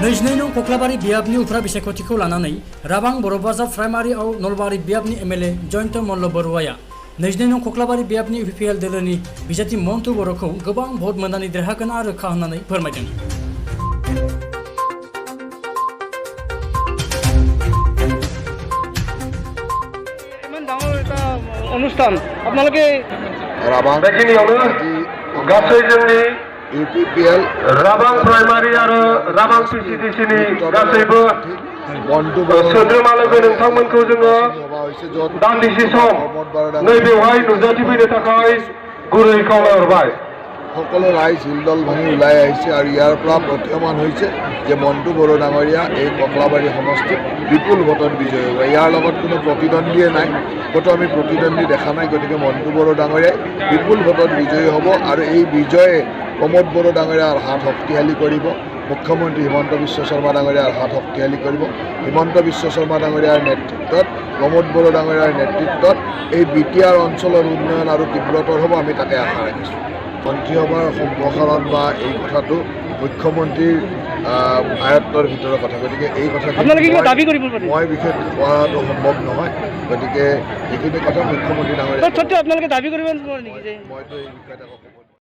नैजिनै नं कक्लाबारि बियाबनि उफ्रा बिसायख'थिखौ लानानै राबां बर'बाजार प्राइमारि आव नलबारि बियाबनि एमएलए जयन्त मल्ल बरुवाया नैजिनै नं कक्लाबारि बियाबनि UPPL दोलोनि बिजाथि मन्टु बर'खौ गोबां भट मोननानै देरहागोन आरो रोखा होननानै फोरमायदों। ইমান ডাঙৰ এটা অনুষ্ঠান আপোনালোকে राबां गासै जोंनि UPPL राबां प्राइमारि आरो राबां PCDCनि गासैबो मन्टु सोद्रोमा लोगो नोंथांमोनखौ जोङो दान्दिसे सम नैबेवहाय नुजाथिफैनो थाखाय गुरै खावलायहरबाय। সকলো ৰাইজ হিলদল ভাঙি ওলাই আহিছে আৰু ইয়াৰ পৰা প্ৰতীয়মান হৈছে যে মন্টু বড়ো ডাঙৰীয়া এই ককলাবাৰী সমষ্টিত বিপুল ভোটত বিজয়ী হ'ব। ইয়াৰ লগত কোনো প্ৰতিদ্বন্দ্বীয়ে নাই, ক'তো আমি প্ৰতিদ্বন্দ্বী দেখা নাই। গতিকে মন্টু বড়ো ডাঙৰীয়াই বিপুল ভোটত বিজয়ী হ'ব আৰু এই বিজয়ে প্ৰমোদ বড়ো ডাঙৰীয়াৰ হাত শক্তিশালী কৰিব। মুখ্যমন্ত্ৰী হিমন্ত বিশ্ব শৰ্মা ডাঙৰীয়াৰ হাত শক্তিশালী কৰিব। হিমন্ত বিশ্ব শৰ্মা ডাঙৰীয়াৰ নেতৃত্বত প্ৰমোদ বড়ো ডাঙৰীয়াৰ নেতৃত্বত এই বিটিআৰ অঞ্চলৰ উন্নয়ন আৰু তীব্ৰতৰ হ'ব, আমি তাকে আশা ৰাখিছোঁ। মন্ত্ৰীসভাৰ সম্প্ৰসাৰণ বা এই কথাটো মুখ্যমন্ত্ৰীৰ আয়ত্তৰ ভিতৰৰ কথা। গতিকে এই কথাখিনি মই বিশেষ কৰাটো সম্ভৱ নহয়। গতিকে এইখিনি কথা মুখ্যমন্ত্ৰী ডাঙৰীয়া আপোনালোকে দাবী কৰিব নেকি? মইতো এই বিষয়ে